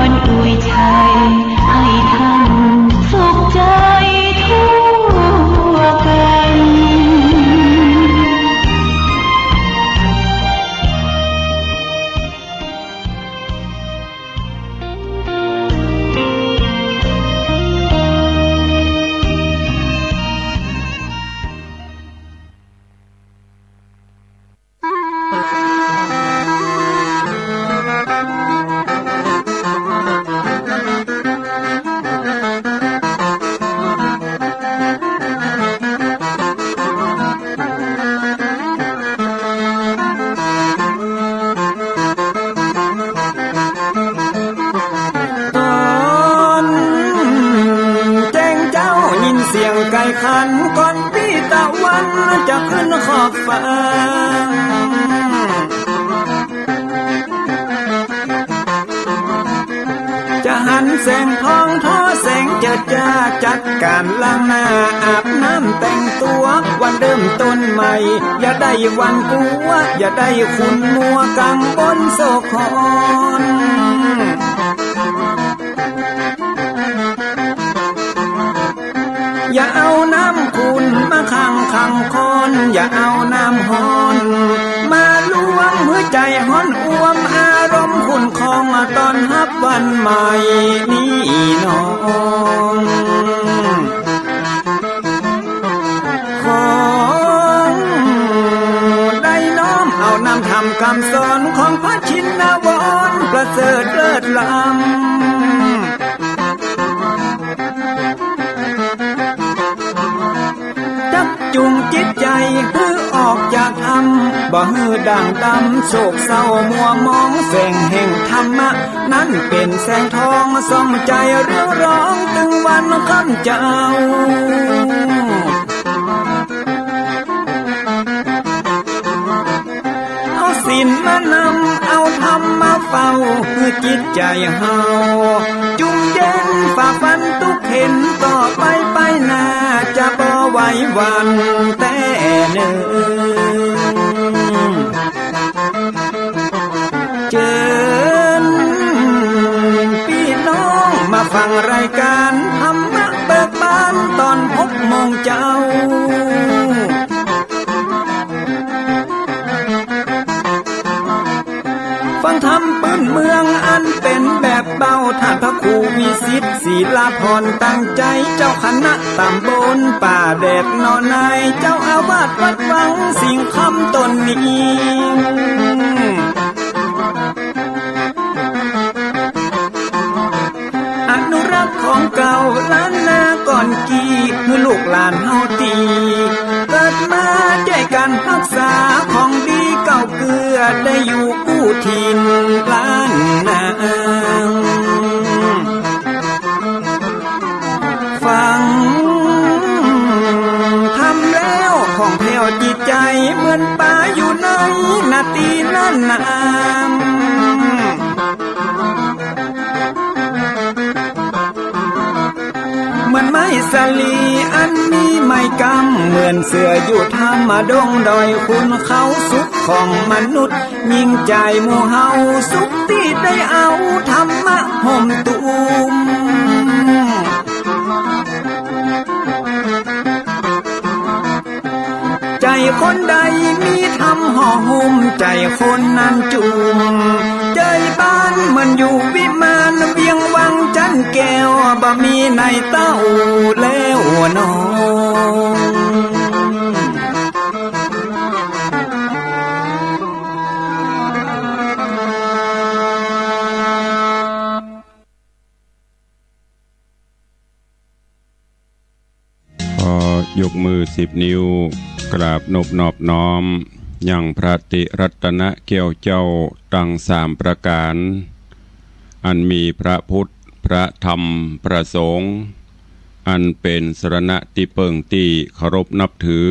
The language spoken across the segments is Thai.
รอวยชัยให้ท่านสุขใจทั่วกัน ขันก่อนพี่ตะวันจะขึ้นขอบฟ้าจะหันแสงทองทอแสงเจิดจ้าจัดการล้างหน้าอาบน้ำแต่งตัววันเริ่มต้นใหม่อย่าได้วันกลัวอย่าได้ขุ่นมัวกังบนโศกคอนอย่าเอาน้ำขุ่นมาขังคอนอย่าเอาน้ำฮ้อนมาลวงหัวใจฮ้อนอ้วมอารมณ์ขุ่นคองตอนฮับวันใหม่นี้น้องของได้น้อมเอานำทำคำสอนของพระชินวรประเสริฐเลิศล้ำจุงจิตใจฮือออกจากธรรมบ่ฮือด่างดำโศกเศร้ามัวมองแสงแห่งธรรมะนั้นเป็นแสงทองส่องใจเรียวร้องตึงวันคำเจ้าเอาศีลมานำเอาธรรมมาเฝ้าคือจิตใจเฮาจุงเย็นฝ่าฟันทุกเข็นต่อไปหน้าจะบ่ไหววันแต่เนิ่นเจิญพี่น้องมาฟังรายการธรรมะเบิกบานตอน6 โมงเจ้าฟังธรรมปื้นเมืองอันเป็นแบบเบาท่านพระครูวิสิทธิ์ศีลาภรณ์ตั้งใจเจ้าคณะตำบลป่าแดดนอนในเจ้าอาวาสวัดวังสิ่งคำตนนี้อนุรักษ์ของเก่าล้านนาก่อนกี่เมื่อลูกหลานเฮาตีเกิดมาใจกันรักษาของดีเก่าเกลือได้อยู่กู้ถิ่นล้านนาฟังทำแล้วของแผ่วจิตใจเหมือนป่าอยู่ในนาทีนั้นนามเหมือนไม้สลีอันมีไม้กำเหมือนเสืออยู่ธรรมดงดอยคุณเขาสุขของมนุษย์ยิ่งใจหมู่เฮาสุขที่ได้เอาธรรมะห่มตุมใจคนใดมีธรรมห่อหุ้มใจคนนั้นจุมใจบ้านมันอยู่วิมานเวียงวังจันแก้วบ่มีในเต้าแล้วน้องยกมือ10 นิ้วกราบนอบน้อมยังพระติรัตนเกี่ยวเจ้าตั้ง3 ประการอันมีพระพุทธพระธรรมพระสงฆ์อันเป็นสรณะที่เปิ่งที่เคารพนับถือ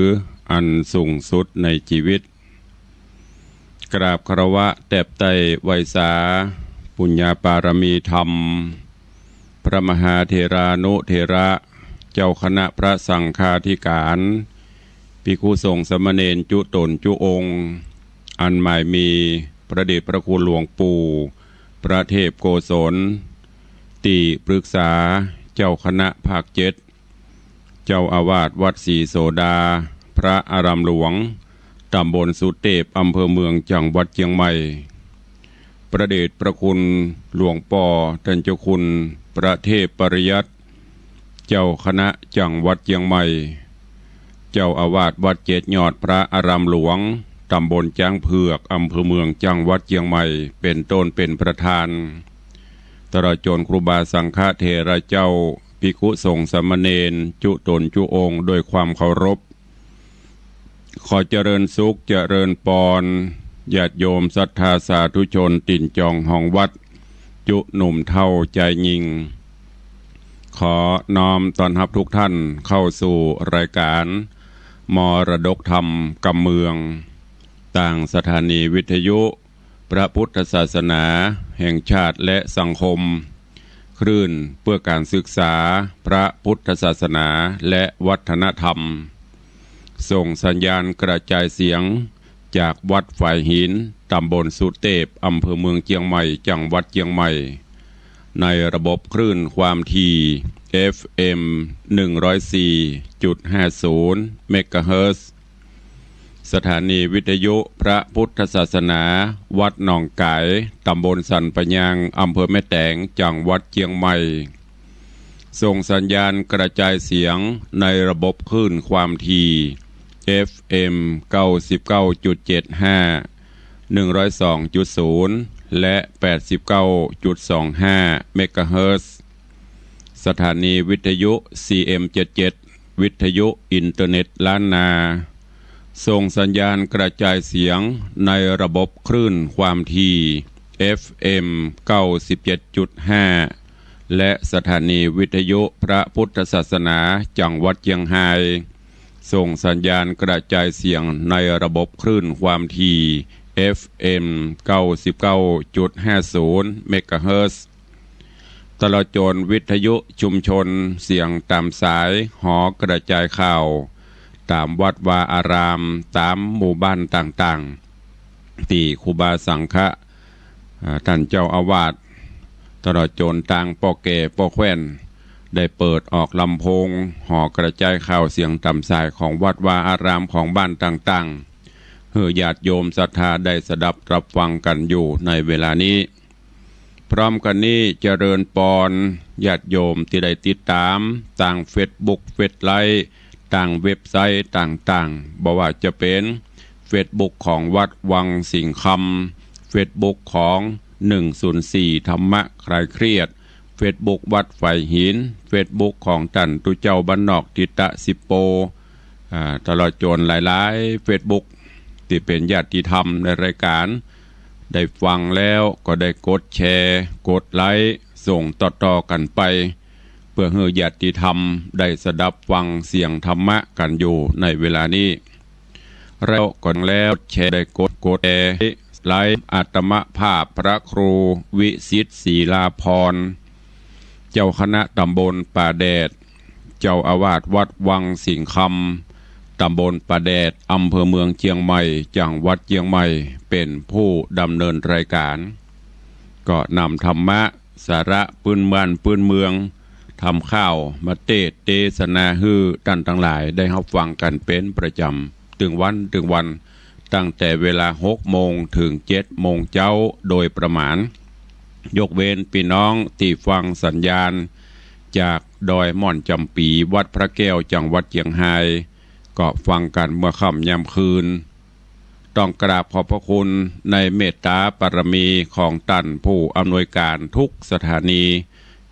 อันสูงสุดในชีวิตกราบคารวะแตบไตไวสาปุญญาปารมีธรรมพระมหาเถรานุเถระเจ้าคณะพระสังฆาธิการภิกขุสงฆ์สมณเณรจุตนจุองค์อันหมายมีพระเดชพระคุณหลวงปู่พระเทพโกศล ตีปรึกษาเจ้าคณะภาค7เจ้าอาวาสวัดศรีโสดาพระอารามหลวงตำบลสุเทพอำเภอเมืองจังหวัดเชียงใหม่ประเดชพระคุณหลวงป่อท่านเจ้าคุณประเทศปริยัติเจ้าคณะจังหวัดเชียงใหม่เจ้าอาวาสวัดเจ็ดยอดพระอารามหลวงตำบลจ้างเผือกอำเภอเมืองจังหวัดเชียงใหม่เป็นต้นเป็นประธานตลอดจนครูบาสังฆเถระเจ้าภิกขุสงฆ์สามเณรจุตนจุองค์โดยความเคารพขอเจริญสุขเจริญปอนญาติโยมศรัทธาสาธุชนติ่นจองห้องวัดจุหนุ่มเท่าใจยิงขอน้อมต้อนรับทุกท่านเข้าสู่รายการมรดกธรรมกำเมืองต่างสถานีวิทยุพระพุทธศาสนาแห่งชาติและสังคมคลื่นเพื่อการศึกษาพระพุทธศาสนาและวัฒนธรรมส่งสัญญาณกระจายเสียงจากวัดฝ่ายหินตำบลสุเทพอำเภอเมืองเชียงใหม่จังหวัดเชียงใหม่ในระบบคลื่นความถี่ FM 104.50 เมกะเฮิรตซ์สถานีวิทยุพระพุทธศาสนาวัดหนองไก่ตำบลสันปะยางอำเภอแม่แตงจังหวัดเชียงใหม่ส่งสัญญาณกระจายเสียงในระบบคลื่นความถี่ FM 99.75 102.0 และ 89.25 เมกะเฮิรตซ์สถานีวิทยุ CM77 วิทยุอินเทอร์เน็ตล้านนาส่งสัญญาณกระจายเสียงในระบบคลื่นความถี่ FM 97.5 และสถานีวิทยุพระพุทธศาสนาจังหวัดเชียงรายส่งสัญญาณกระจายเสียงในระบบคลื่นความถี่ FM 99.50 เมกะเฮิรตซ์ตลอดจนวิทยุชุมชนเสียงตามสายหอกระจายข่าวตามวัดวาอารามตามหมู่บ้านต่างๆที่ครูบาสังฆะท่านเจ้าอาวาสตลอดจนต่างป่อแก่ป่อแคว้นได้เปิดออกลำโพงหอกระจายข่าวเสียงตามสายของวัดวาอารามของบ้านต่างๆเพื่อญาติโยมศรัทธาได้สดับรับฟังกันอยู่ในเวลานี้พร้อมกันนี้เจริญปอนญาติโยมที่ได้ติดตามต่างเฟซบุ๊กเฟซไลฟ์ต่างเว็บไซต์ต่างๆบอกว่าจะเป็นเฟซบุ๊กของวัดวังสิงห์คำเฟซบุ๊กของ104ธรรมะคลายเครียดเฟซบุ๊กวัดไฟหินเฟซบุ๊กของตันตุเจ้าบ้านนอกทิตะสิโปตลอดจนหลายๆเฟซบุ๊กที่เป็นญาติธรรมในรายการได้ฟังแล้วก็ได้กดแชร์กดไลค์ส่งต่อๆกันไปเพื่อให้ญาติธรรมได้สดับฟังเสียงธรรมะกันอยู่ในเวลานี้แล้วก่อนแล้วแชร์ได้กดแชร์ไลฟ์อาตมภาพพระครูวิสิทธิ์ศรีลาภรณ์เจ้าคณะตำบลป่าแดดเจ้าอาวาสวัดวังสิงห์คำตำบลป่าแดดอำเภอเมืองเชียงใหม่จังหวัดเชียงใหม่เป็นผู้ดำเนินรายการก็นำธรรมะสาระปืนบ้านปืนเมืองทำข้าวมาเทศนาฮือท่านทั้งหลายได้รับฟังกันเป็นประจำถึงวันตั้งแต่เวลา6 โมงถึง7 โมงเช้าโดยประมาณยกเว้นพี่น้องที่ฟังสัญญาณจากดอยม่อนจำปีวัดพระแก้วจังหวัดเชียงรายก็ฟังกันเมื่อค่ำยามคืนต้องกราบขอบพระคุณในเมตตาบารมีของท่านผู้อำนวยการทุกสถานี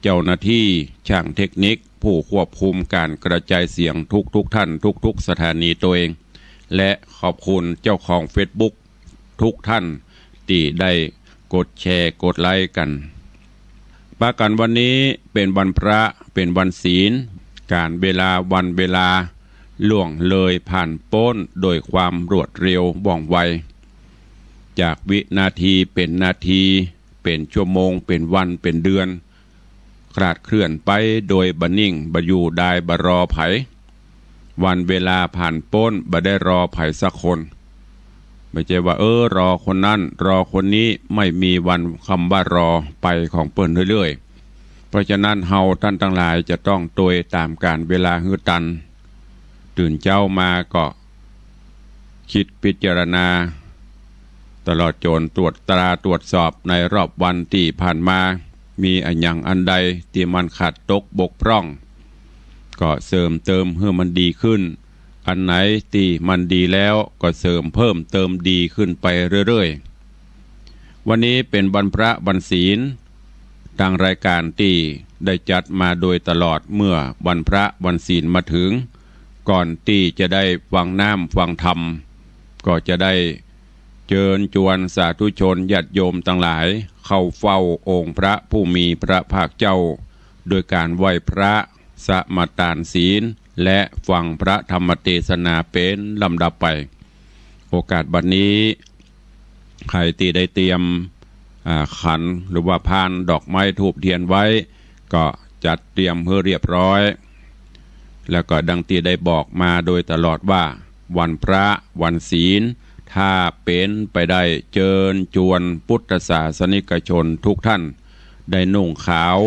เจ้าหน้าที่ช่างเทคนิคผู้ควบคุมการกระจายเสียงทุกท่านทุกสถานีตัวเองและขอบคุณเจ้าของ Facebook ทุกท่านที่ได้กดแชร์กดไลค์กันปากันวันนี้เป็นวันพระเป็นวันศีลการเวลาวันเวลาล่วงเลยผ่านพ้นโดยความรวดเร็วว่องไวจากวินาทีเป็นนาทีเป็นชั่วโมงเป็นวันเป็นเดือนคลาดเคลื่อนไปโดยบันิ่งบ่อยู่ได้บ่รอไผวันเวลาผ่านพ้นบ่ได้รอไผสักคนไม่ใช่ว่ารอคนนั้นรอคนนี้ไม่มีวันคำว่ารอไปของเปิ้นเรื่อยๆ เพราะฉะนั้นเฮาท่านทั้งหลายจะต้องตวยตามการเวลาฮือตันตื่นเจ้ามาก็คิดพิจารณาตลอดจนตรวจตราตรวจสอบในรอบวันที่ผ่านมามีอันยังอันใดที่มันขาดตกบกพร่องก็เสริมเติมให้มันดีขึ้นอันไหนที่มันดีแล้วก็เสริมเพิ่มเติมดีขึ้นไปเรื่อยๆวันนี้เป็นวันพระวันศีลทางรายการที่ได้จัดมาโดยตลอดเมื่อวันพระวันศีลมาถึงก่อนที่จะได้ฟังน้ำฟังธรรมก็จะได้เชิญชวนสาธุชนญาติโยมทั้งหลายเข้าเฝ้าองค์พระผู้มีพระภาคเจ้าโดยการไหว้พระสมาทานศีลและฟังพระธรรมเทศนาเป็นลำดับไปโอกาสบัดนี้ใครที่ได้เตรียมขันหรือว่าพานดอกไม้ธูปเทียนไว้ก็จัดเตรียมเพื่อเรียบร้อยแล้วก็ดังที่ได้บอกมาโดยตลอดว่าวันพระวันศีลถ้าเป็นไปได้เชิญชวนพุทธศาสนิกชนทุกท่านได้นุ่งขาว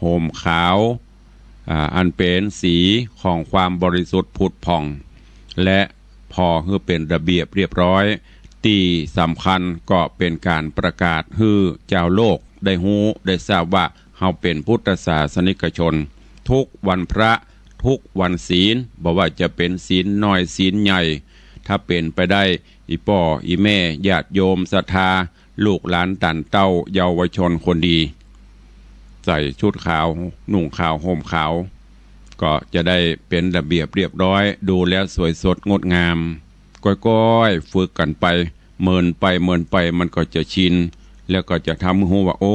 ห่มขาวอันเป็นสีของความบริสุทธิ์ผุดผ่องและพอให้เป็นระเบียบเรียบร้อยที่สำคัญก็เป็นการประกาศให้เจ้าโลกได้ฮู้ได้ทราบว่าเฮาเป็นพุทธศาสนิกชนทุกวันพระทุกวันศีลบอกว่าจะเป็นศีลน้อยศีลใหญ่ถ้าเป็นไปได้อีป่ออีแม่ญาติโยมศรัทธาลูกหลานตันเต้าเยาวชนคนดีใส่ชุดขาวนุ่งขาวห่มขาวก็จะได้เป็นระเบียบเรียบร้อยดูแล้วสวยสดงดงามก้อยๆฝึกกันไปเมินไปมันก็จะชินแล้วก็จะทำให้รู้ว่าโอ้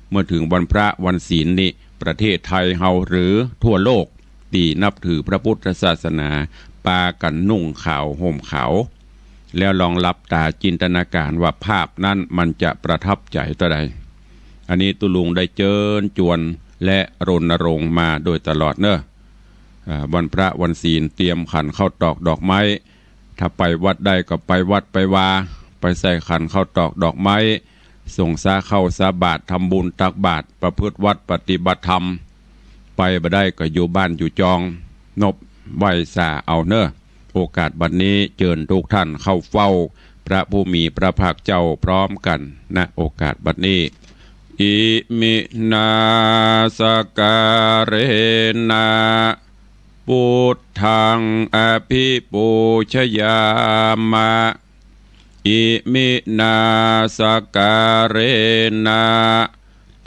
เมื่อถึงวันพระวันศีลนี่ประเทศไทยเฮาหรือทั่วโลกที่นับถือพระพุทธศาสนาปากันนุ่งขาวห่มขาวแล้วลองหลับตาจินตนาการว่าภาพนั้นมันจะประทับใจต่อใดอันนี้ตุลุงได้เชิญชวนและรณรงค์มาโดยตลอดเนอะวันพระวันศีลเตรียมขันข้าวตอกดอกไม้ถ้าไปวัดได้ก็ไปวัดไปวาไปใส่ขันข้าวตอกดอกไม้ส่งสาเข้าสาบาตรทำบุญตักบาตรประพฤติวัดปฏิบัติธรรมไปบ่ได้ก็อยู่บ้านอยู่จองนบไหวสาเอาเนอะโอกาสบัดนี้เชิญทุกท่านเข้าเฝ้าพระผู้มีพระภาคเจ้าพร้อมกันณโอกาสบัดนี้อิมินาสการเนะพุทธังอภิปูชยามะอิมินาสการเนะ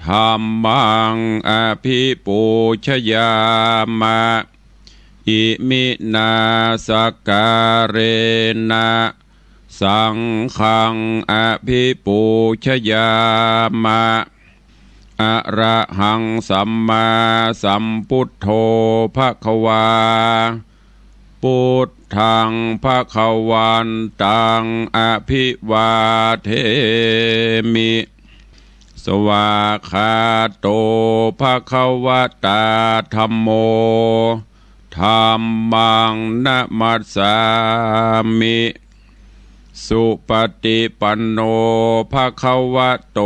ธัมมังอภิปูชยามะอิมินาสการเนะสังฆังอภิปูชยามะอะระหังสัมมาสัมพุทโธภควาพุทธังภควันตังอภิวาเทมิสวาคาโตภควตาธัมโมธัมมังนะมัสสามิสุปฏิปันโนภควโต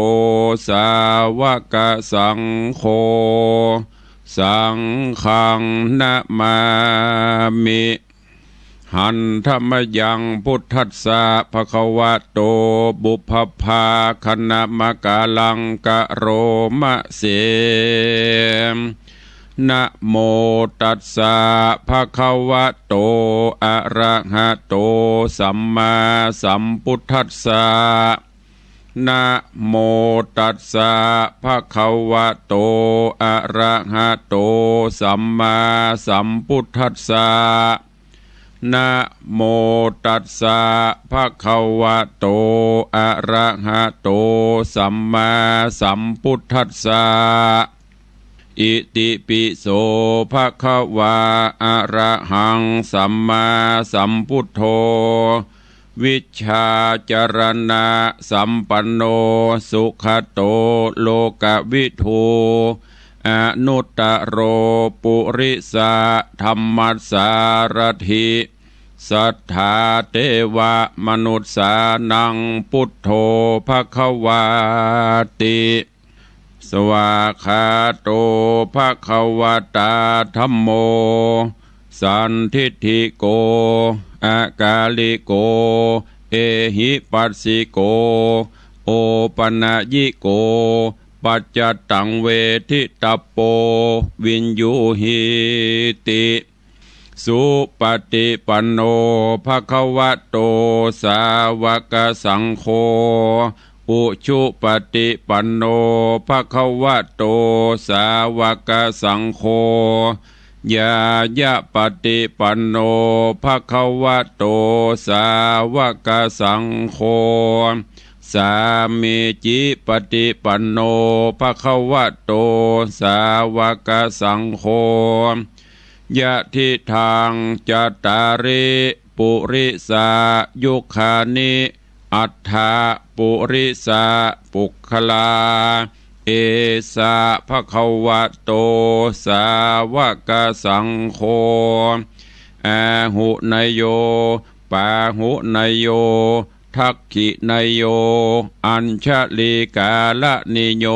สาวกสังโฆสังฆังนะมามิหันธรรมยังพุทธัสสะภควโตบุพภาคณมกาลังกะโรมะเสนะโมตัสสะภะคะวะโตอะระหะโตสัมมาสัมพุทธัสสะนะโมตัสสะภะคะวะโตอะระหะโตสัมมาสัมพุทธัสสะนะโมตัสสะภะคะวะโตอะระหะโตสัมมาสัมพุทธัสสะอิติปิโสภะคะวะอะระหังสัมมาสัมพุทโธวิชชาจรณะสัมปันโนสุขโตโลกวิทูอนุตตโรปุริสะธัมมัสสารถิสัทธาเทวมนุษสานังพุทโธภควาติ สวากขาโตภควตาธัมโมสันทิฏฐิโกอากาลิโกเอหิปัสสิโกโอปนะยิโกปัจจตังเวทิตปโปวินยูหิติสุปฏิปันโนภควโตสาวกสังโฆอุชุปฏิปันโนภควโตสาวกสังโฆยายะปฏิปันโนภควโตสาวกสังโฆสามีจิปฏิปันโนภควโตสาวกสังโฆยะทิทางจัตตาริปุริสายุคานิอัฏฐาปุริสาปุคลาเอสาภควโตสาวกสังโฆอาหุนยโยปาหุนยโยทักขินยโยอัญชลิกาลนิโย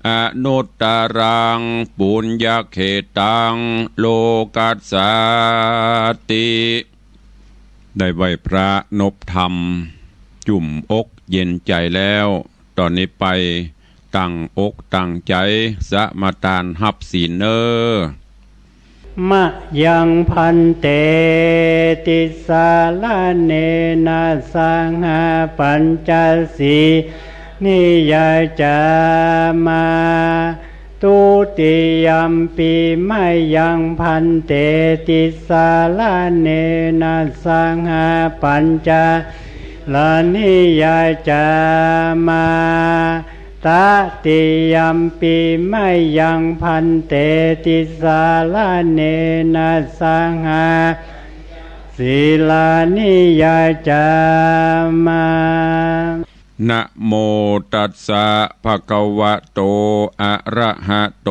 อนุตตรังปุญญเขตังโลกัสสาติได้ไหวพระนบธรรมจุ่มอกเย็นใจแล้วตอนนี้ไปตั้งอกตั้งใจสมาทานหับศีลเนอมะยังพันเตติสาลาเนนะสังหาปัญจสีนิยจามาตุติยัมปีไม่ยังพันเตติสาลาเนนะสังหาปัญจลานิยจามาตติยัมปีไม่ยังพันเตติสาลาเนนะสังหาศีลานิยจามานะโมตัสสะภะคะวะโตอะระหะโต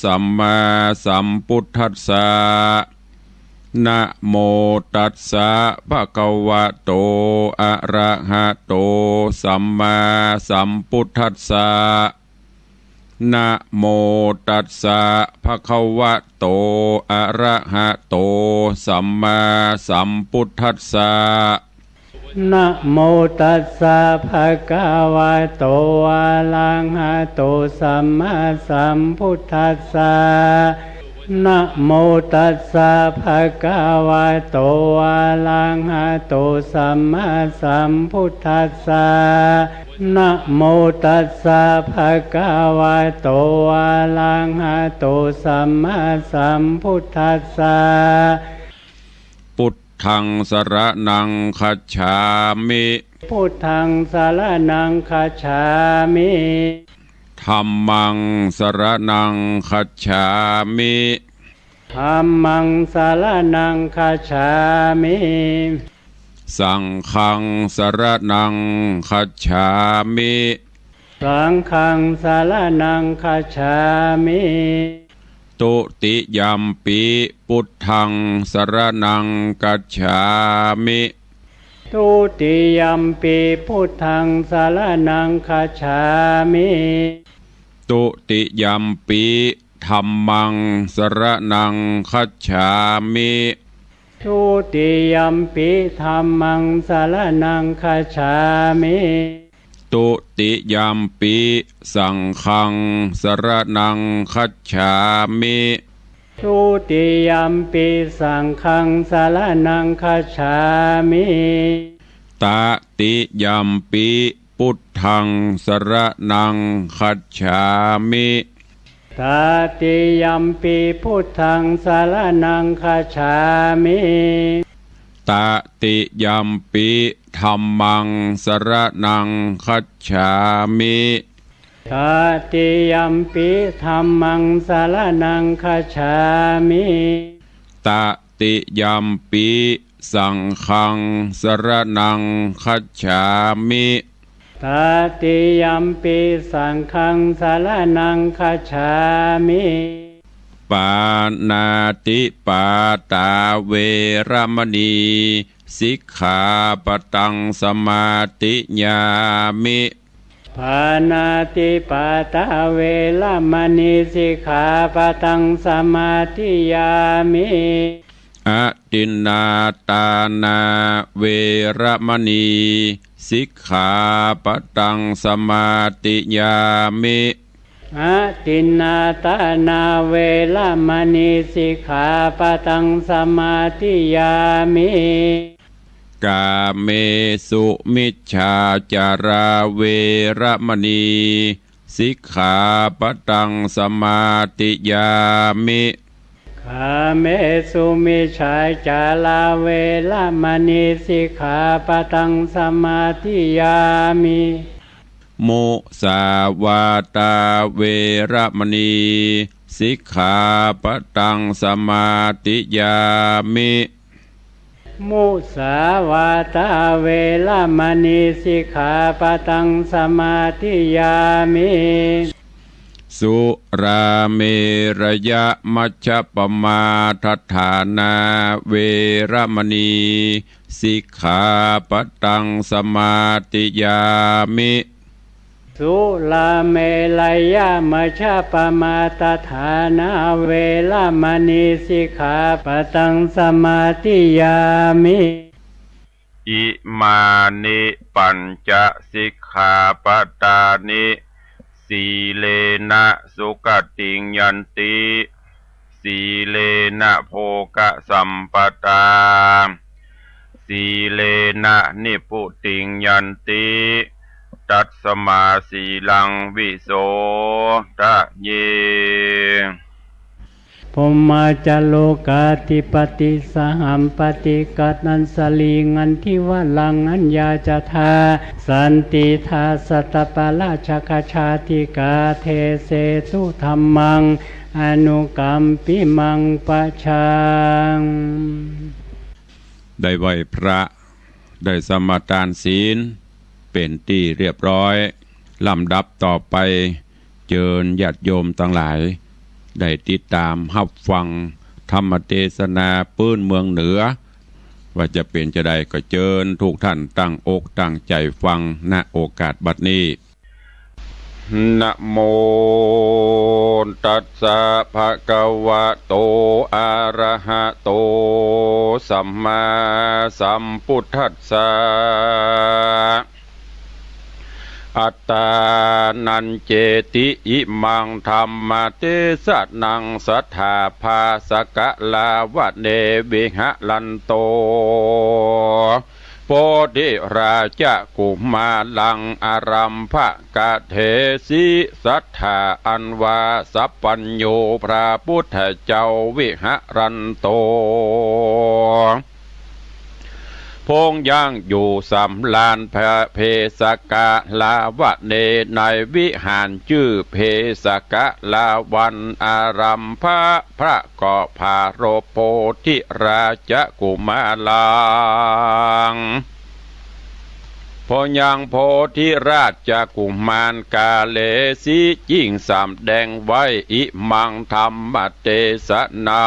สัมมาสัมพุทธัสสะนะโมตัสสะภะคะวะโตอะระหะโตสัมมาสัมพุทธัสสะนะโมตัสสะภะคะวะโตอะระหะโตสัมมาสัมพุทธัสสะนะโมตัสสะภะคะวะโตอะระหะโตสัมมาสัมพุทธัสสะนะโมตัสสะภะคะวะโตอะระหะโตสัมมาสัมพุทธัสสะนะโมตัสสะภะคะวะโตอะระหะโตสัมมาสัมพุทธัสสะพุทธังสรณังคัจฉามิพุทธังสรณังคัจฉามิธัมมังสรณังคัจฉามิธัมมังสรณังคัจฉามิสังฆังสรณังคัจฉามิสังฆังสรณังคัจฉามิตุติยัมปิพุทธังสรณังคัจฉามิตุติยัมปิพุทธังสรณังคัจฉามิตุติยัมปิธัมมังสรณังคัจฉามิตุติยัมปิธัมมังสรณังคัจฉามิตุติยัมปิสังฆังสรณังคัจฉามิตุติยัมปิสังฆังสรณังคัจฉามิตติยัมปิพุทธังสรณังคัจฉามิตติยัมปิพุทธังสรณังคัจฉามิตติยัมปิธัมมังสรณังคัจฉามิตติยัมปิธัมมังสรณังคัจฉามิตติยัมปิสังฆังสรณังคัจฉามิตติยัมปิสังฆังสรณังคัจฉามิปานาติปาตาเวรมณีสิกขาปตังสมาติญามิ ปานาติปาตาเวรมณีสิกขาปะทังสมาธิยามิอตินนาตานาเวรมณีสิกขาปะทังสมาธิยามิอตินนาตานาเวรมณีสิกขาปะทังสมาธิยามิกาเมสุมิจฉาจาราเวรมณีสิกขาปะทังสมาธิยามิกาเมสุมิจฉาจาราเวรมณีสิกขาปะทังสมาธิยามิมุสาวาตาเวรมณีสิกขาปะทังสมาธิยามิมุสาวาตาเวรมณีสิกขาปะทังสมาธิยามิสุราเมรยะมัชฌัปปมาทัฏฐานาเวรมณีสิกขาปะทังสมาธิยามิสุราเมรยะมัชฌัปปมาทัฏฐานาเวรมณีสิกขาปะทังสมาธิยามิอิมานิปัญจสิกขาปทานิสีเลนะสุขติงยันติสีเลนะโภคสัมปทาสีเลนะนิพุติงยันติตัสสมาสีลังวิโสทะเยพมาจโลกาธิปติสหัมปติกัตนันสลีงันทิวลังอัญญาจทาสันติทาสัตตปาราชกชาติกาเทเสตุธัมมังอนุกัมปิมังปะชังได้ไหวพระได้สมาทานศีลเป็นที่เรียบร้อยลำดับต่อไปเชิญญาติโยมทั้งหลายได้ติดตามรับฟังธรรมเทศนาปื้นเมืองเหนือว่าจะเป็นจะได้ก็เชิญทุกท่านตั้งอกตั้งใจฟังณโอกาสบัดนี้นะโมตัสสะภะคะวะโตอะระหะโตสัมมาสัมพุทธัสสะอัตตานันเจติอิมังธรรมเทศนังสัทธาภาสกะลาวะเนวิหะลันโตโพธิราชกุมาลังอารัมภกะเทสิสัทธาอันวาสัพปัญโยพระพุทธเจ้าวิหะรันโตพงย่างอยู่สำลานพระเพสกะลาวะเนในวิหารชื่อเพสกะลาวันอารัมภะพระก่อพาโรโพธิราชกุมาลังพยังโพธิราชกุมารกาเลสิยิ่งสำแดงไว้อิมังธรรมเทศนา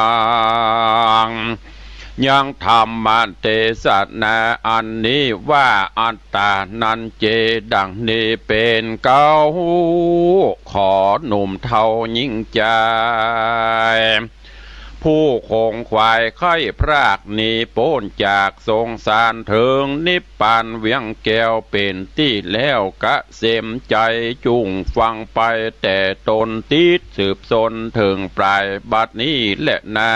ยังธรรมเทศนาอันนี้ว่าอัตตานันเจดังนี้เป็นเก้าขอหนุ่มเทายิ่งใจผู้คงควายไข้พรากนีโป้นจากทรงสารถึงนิพพานเวียงแก้วเป็นที่แล้วกะเสมใจจุงฟังไปแต่ตนติดสืบสนถึงปลายบัดนี้แหละนา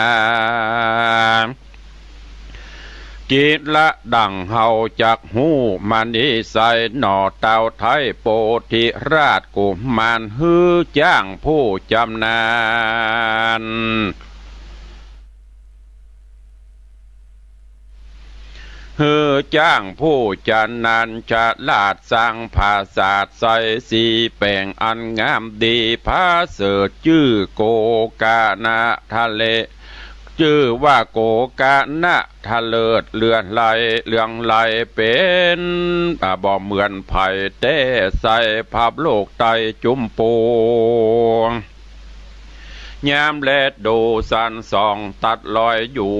กิจละดังเฮาจักหูมันนิสัยหน่อเต่าไทยโพธิราชกุมารฮือจ้างผู้จำนานฮือจ้างผู้จันนันจะลาดสร้างภาษาใสสีแป่งอันงามดีพาเสดชื่อโกกานาทะเลชื่อว่าโกกะนะทะเลิดเลือนไหลเลืองไหลเป็นบ่เหมือนไผ่เต้ใส่ภาพโลกไตจุมปู ยามแลดดูสันสองตัดลอยอยู่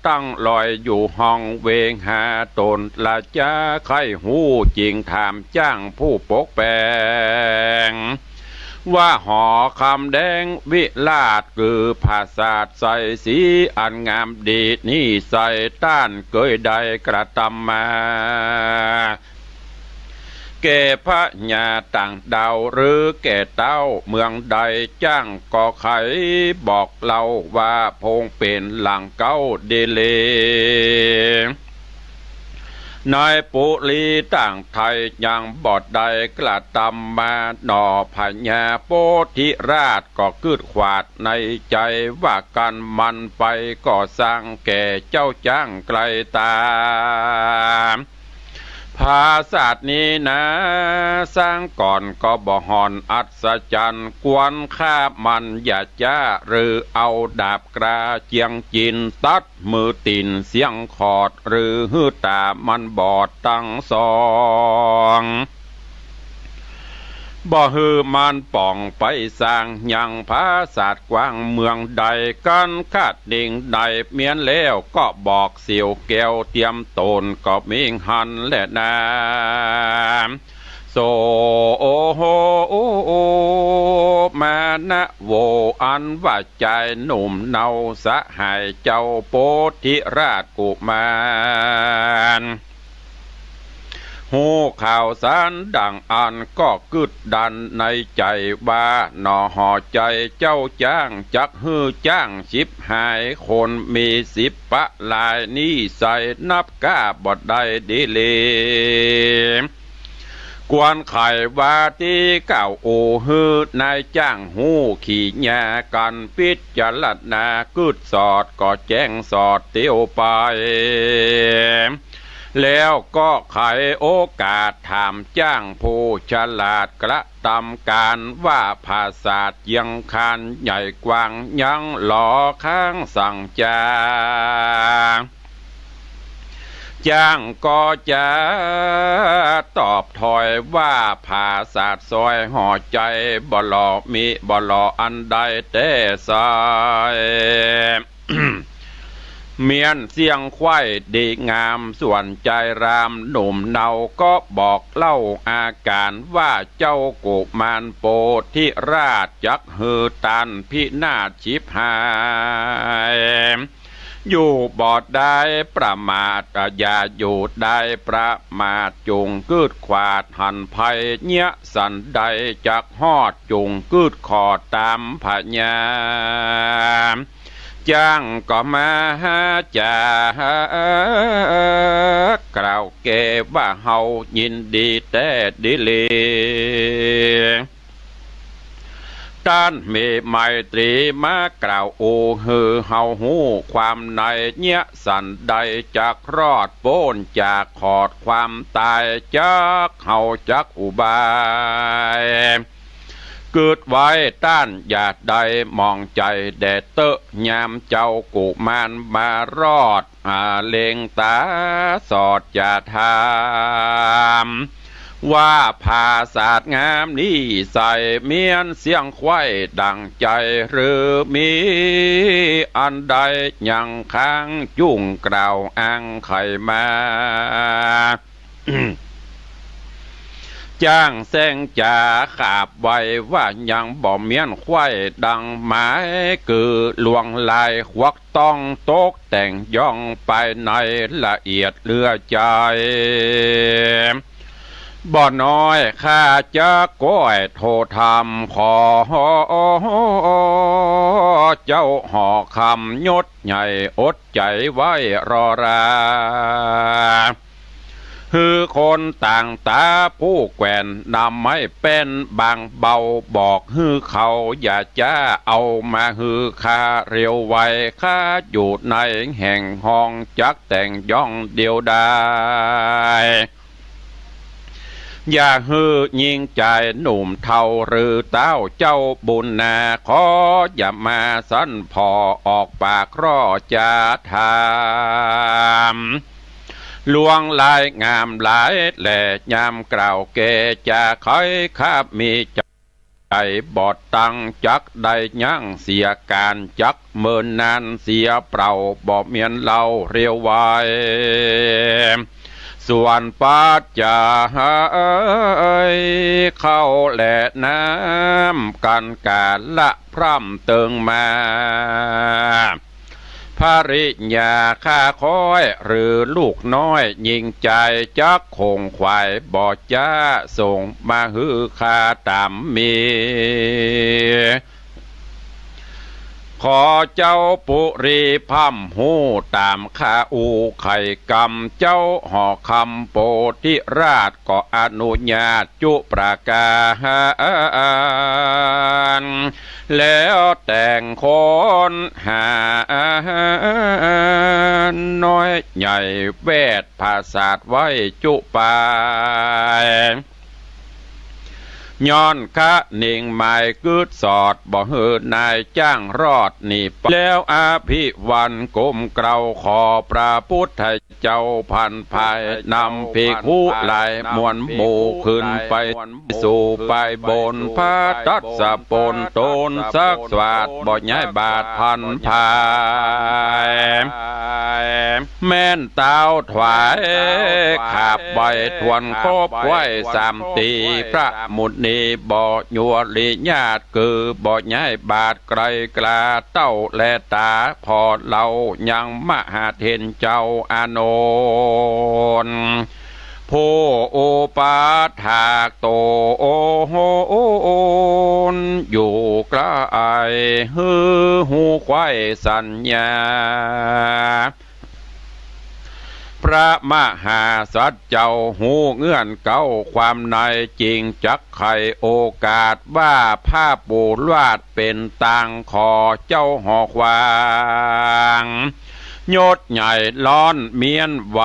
ตั้งลอยอยู่ห้องเวงหาตนละจ้าไข้หูจริงถามจ้างผู้ปกแปงว่าหอคำแดงวิลาศคือภาษาใสสีอันงามดีนี่ใส่ต้านเกยใดกระทำมาแก่พระญาต่างดาวหรือแก่เต้าเมืองใดจ้างก่อไขบอกเล่าว่าพงเป็นหลังเก้าเดเลนายปุลีต่างไทยยังบอดใดกระทำมาหนอพญาโพธิราชก็คืดขวาดในใจว่ากันมันไปก่อสร้างแก่เจ้าจ้างไกลตาภาษานี้นะสร้างก่อนก็บ่หอนอัศจรรย์กวนข้ามันอย่าจ้าหรือเอาดาบกราเจียงจินตัดมือตินเสียงขอดหรือหื้อตามันบอดตั้งสองบ่ฮือมันป่องไปสร้างยังภาษากว้างเมืองใดกันคาดดิ่งใดเมียนแล้วก็บอกเสียวแก้วเตรียมตนก็มิงหันและนาโซโอโฮโอโอมานะโวอันว่าใจหนุ่มเนาสะหายเจ้าโพธิราชกุมารหูข่าวสารดังอันก็กึดดันในใจว่าหนอห่อใจเจ้าจ้างจักฮื้อจ้างชิบหายคนมี10 ปะลายนี่ใส่นับก้าบดได้ดีเลยกวนไขว่าที่เก่าโอฮื้อนายจ้างหูขี่ยากันพิจารณากึดสอดก็แจ้งสอดเตียวไปแล้วก็ไขโอกาสถามจ้างผู้ฉลาดกระทำการว่าภาษายังคานใหญ่กว้างยังหล่อข้างสั่งจ้างก็จะตอบถอยว่าภาษาซอยห่อใจบ่หล่อมีบ่หล่ออันใดแต่สายเมียนเสียงควายดีงามส่วนใจรามหนุ่มเนาก็บอกเล่าอาการว่าเจ้ากุมารโพธิราชจักฮือตันพินาศชิบหายอยู่บอดได้ประมาทอย่าอยู่ได้ประมาทจุงกึดขวาดหันภัยเนี้ยสันใดจักฮอดจุงกึดขอตามพญาจ้างก็มาจากล่าวเกว่าเฮายินดีแต่ดิเลด้านเมไมตรีมากล่าวโอฮือเฮาหูความในเนี้ยสันใดจากรอดโป้นจากขอดความตายจากเฮาจักอุบายเกิดไว้ต้านหยาดใดมองใจแดดเตอะยามเจ้ากุมารมารอดเลงตาสอดอย่าถามว่าภาษาดงามนี้ใส่เมียนเสียงควายดังใจหรือมีอันใดยังค้างจุ่งกล่าวอ้างไขมา จ้างแสงจ่าขาบไว้ว่ายังบ่เมียนควายดังหมายคือลวงลายควักต้องตกแต่งย่องไปในละเอียดเลือใจบ่น้อยข้าจะก้อยโทธรรมขอเจ้าห่อคำยศใหญ่อดใจไว้รอราคือคนต่างตาผู้แกว่นนำไม่เป็นบางเบาบอกฮือเขาอย่าจ้าเอามาฮือข้าเร็วไวข้าอยู่ในแห่งห้องจักแต่งย่องเดียวได้อย่าฮือยิงใจหนุ่มเท่าหรือเต้าเจ้าบุญนาขออย่ามาสั้นพอออกปากรอจะถามลวงลายงามหลายแหล่ยามกล่าวเกจะคอยคาบมี ไอ้บอดตังจักได้ยั่งเสียการจักเมินนานเสียเปล่าบ่เมียนเล่าเรียวไว้ส่วนปัจจาเข้าแหละน้ำกันกาละพร่ำเติงมาภริญาข้าคอยหรือลูกน้อยยิงใจจักคงควายบ่จ้าส่งมาฮือข้าตามมีขอเจ้าปุรีพัมหูตามข้าอูไข่กำเจ้าห่อคำโปธิราชก็อนุญาตจุประกาศแล้วแต่งคนหาน้อยใหญ่เวทภาษาไว้จุปายย้อนคะนิ่งหมายกึดสอดบ่เฮือนายจ้างรอดนี่ไปแล้วอาภิวันก้มเกลาขอพระพุทธเจ้าพันภายนำภิกขุหลายมวลหมู่ขึ้นไปสู่ไปบนพระตัสสะปนตนสักสวัสดบ่ย้ายบาทพันภายแม่นเต้าถวายขาบใบทวนครบไว้สามตีพระมุนีบ่ยัวลิญาติคือบ่ย้ายบาทไกลกลาเต้าและตาพอเล่ายังมหาเทนเจ้าอานนท์ผู้โอปาถากโตโอโหอยู่ใกล้ฮือหูควายสัญญาพระมหาสัจเจ้าหูเงื่อนเก้าความในจริงจักไขโอกาสว่าผ้าปูลาดเป็นต่างขอเจ้าหอกวางยศใหญ่ล้อนเมียนไหว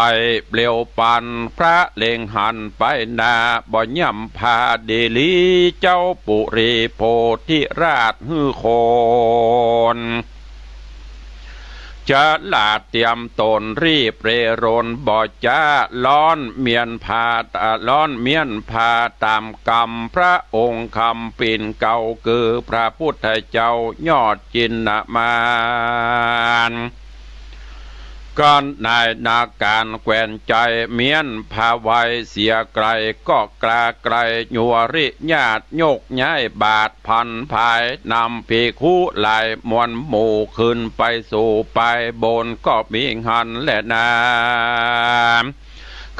เปลี่ยวปันพระเล็งหันไปนาบ่ย่ำพาเดลีเจ้าปุรีโพธิราชฮือโคนจะลาดเตรียมตนรีบเรรนบ่จ้าล้อนเมียนพาตามกรรมพระองค์คำปิ่นเก่าคือพระพุทธเจ้ายอดจินนามานก่อนนายนาการแกวนใจเมียนพาไว้เสียไกลก็กลาไกลยัวริญาติยกย้ายบาทพันภายนำภิกขุหลายมวลหมู่ขึ้นไปสู่ไปบนก็มีหันและนา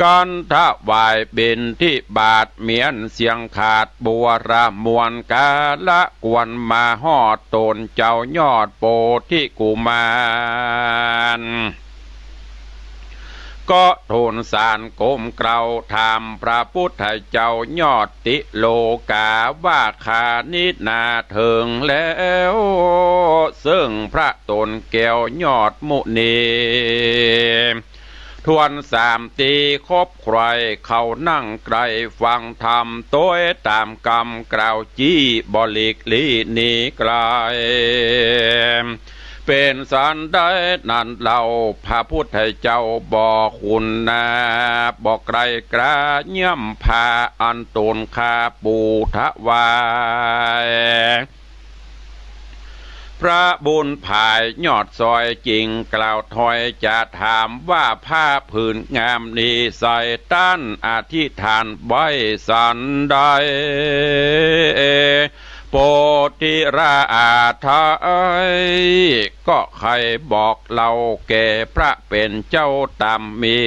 ก่อนถวายบิณฑิบาตเมียนเสียงขาดบัวระมวลกาละกวนมาฮอดตนเจ้ายอดโปธิกุมารก็ทูลสารก้มเกลาถามพระพุทธเจ้ายอดติโลกาว่าขานินาเถิงแล้วซึ่งพระตนแก้วยอดมุนีทวนสามตีคบใครเขานั่งไกลฟังธรรมโต้ยตามกรรมกล่าวจี้บลิกลีนีไกลเป็นสันได้นั่นเราพระพุทธเจ้าบอกคุณนาบอกไกลกระย่ำพาอันตนคาปูทวายพระบุญภายยอดซอยจริงกล่าวถอยจะถามว่าผ้าผืนงามนี้ใส่ต้านอธิษฐานไว้สันได้โปธิราชก็ใครบอกเราแก่พระเป็นเจ้าตามมี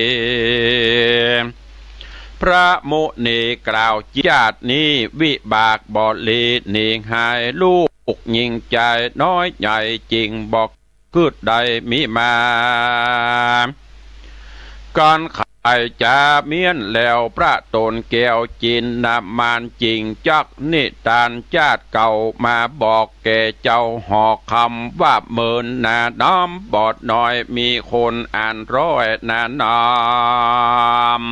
พระมุนีกล่าวญาตินี้วิบากบลีนิหายลูกยิงใจน้อยใหญ่จริงบอกคืดใดมีมาก่อนไอจะเมียนแล้วพระตนแก้วจินนามานจริงจักนิทานชาติเก่ามาบอกแก่เจ้าหอกคำว่าเมินนาน้อมบอดน้อยมีคนอ่านร้อยนาน้อม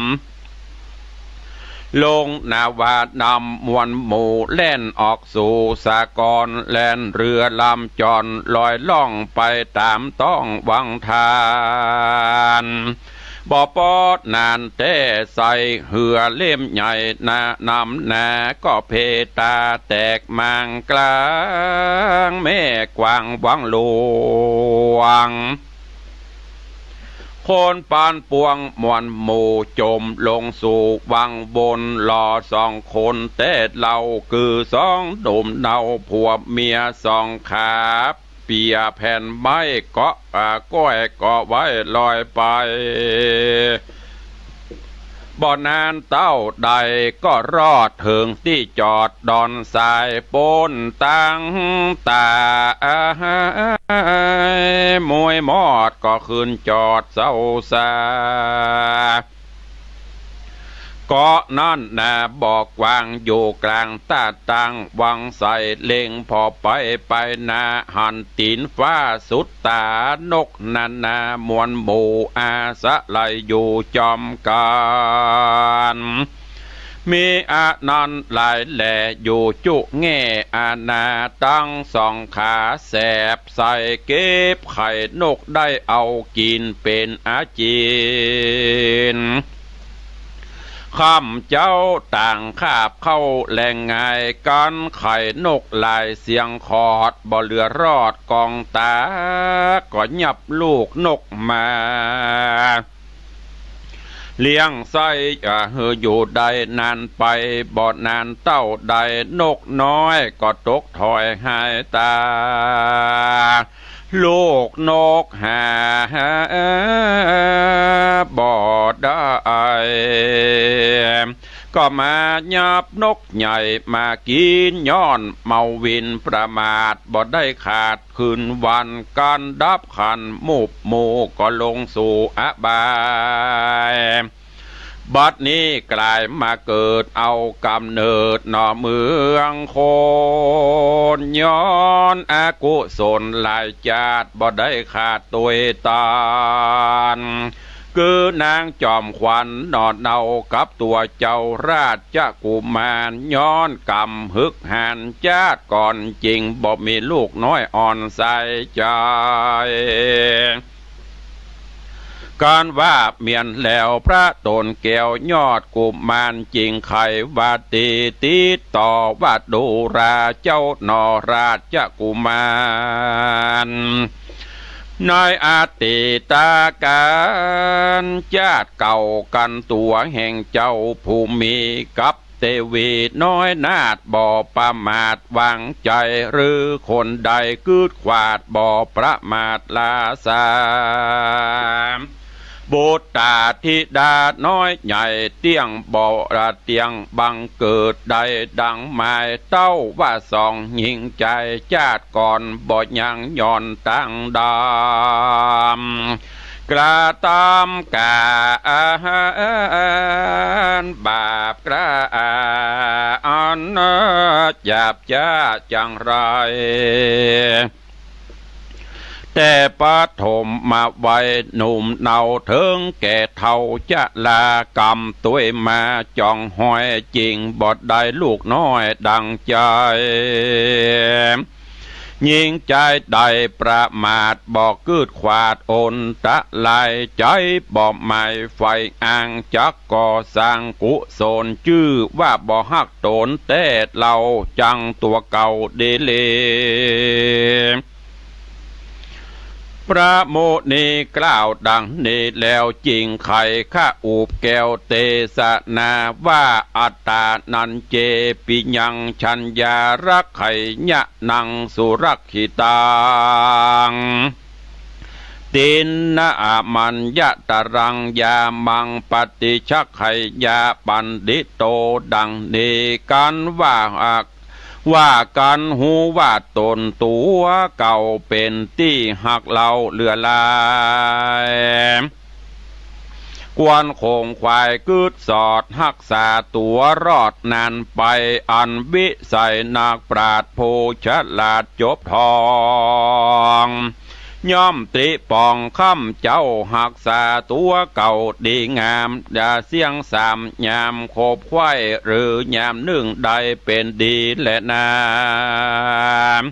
ลงนาวานำมวลหมู่เล่นออกสู่สากรแล่นเรือลำจอลอยล่องไปตามต้องวังทาน บ่ปอดนานแต่ใส่เหือเล่มใหญ่นานำนาก็เพตาแตกมังกลางแม่กวางวังหลวงโคนปานปวงมวนหมู่จมลงสู่วังบนหล่อสองคนแต่เราคือสองหนุ่มเนาผัวเมียสองขาเปียแผ่นไม้เกาะก้อยเกาะไว้ลอยไปบ่อนานเต้าใดก็รอดถึงที่จอดดอนสายปนตั้งตามวยมอดก็ขึ้นจอดเศร้าซาเกาะนั่นนาบอกวางอยู่กลางตาตังวังใส่เล็งพอไปนาหันตีนฟ้าสุดตานกนานามวนหมู่อาสะไหลอยู่จอมกันมีอานันหลายแหล่อยู่จุแง่อาณาตั้งสองขาแสบใส่เก็บไข่นกได้เอากินเป็นอาจีนข้ามเจ้าต่างคาบเข้าแหล่งง่ายกันไข่นกลายเสียงขอดบ่เหลือรอดกองตาก็หยับลูกนกมาเลี้ยงไส้อยู่ใดนานไปบ่นานเต้าใดนกน้อยก็ตกถอยหายตาลูกนกหาบ่ได้ก็มายับนกใหญ่มากินย้อนเมาวินประมาทบ่ได้ขาดคืนวันการดับขันมุบหมู่ก็ลงสู่อบายบัดนี้กลายมาเกิดเอากำเนิดหน่อเมืองโคนย้อนอากุศลหลายจาดบ่ได้ขาดตัวตานคือนางจอมขวัญนอนเนากับตัวเจ้าราชกุมารย้อนกำฮึกหันจาดก่อนจริงบ่มีลูกน้อยอ่อนใส่ใจการว่าเมียนแล้วพระตนแก้วยอดกุมารจริงไขวาตีติดต่อวัดดูราเจ้านอราชกุมารน้อยอาติตาการญาติเก่ากันตัวแห่งเจ้าภูมิกับเตวีน้อยนาดบ่อประมาทวางใจหรือคนใดกืดขวาดบ่อประมาทลาสาบุตรตาธิดาน้อยใหญ่เตี้ยงบ่อระเตียงบังเกิดใดดังหมายเต้าว่าสองหญิงใจจาดก่อนบ่ยังย่อนตั้งดามกระตามกาบาปกระอันหยาบจ้าจังไรแต่ปฐมมาไว้หนุ่มเนาถึงแก่เท่าจะลากรรมตัวมาจ้องห้อยจริงบอดได้ลูกน้อยดังใจยิงใจได้ประมาทบอกกืดขวาดอนตะลายใจบอกไม่ไฟอ่างจักก่อสร้างกุศลชื่อว่าบ่ฮักตนแต่เราจังตัวเก่าเดเลพระโมนีกล่าวดังนี้แล้วจริงไข่ข้าอูบแก้วเตสนาว่าอัตตานันเจปิยังชัญญารักไข่ยะนังสุรักขิตังตินนามันยะตรังยามังปฏิชักไข่ยาปันดิโตดังนี้กันว่ากันหูว่าตนตัวเก่าเป็นที่หักเราเลือลายกวนโคงควายกืดสอดหักษาตัวรอดนานไปอันวิสัยนักปราดโพฉลาดจบทองย่อมตริปองค่ำเจ้าหักษาตัวเก่าดีงามอย่าเสียงสามยามโคบควายหรือยามนึ่งใดเป็นดีและนาม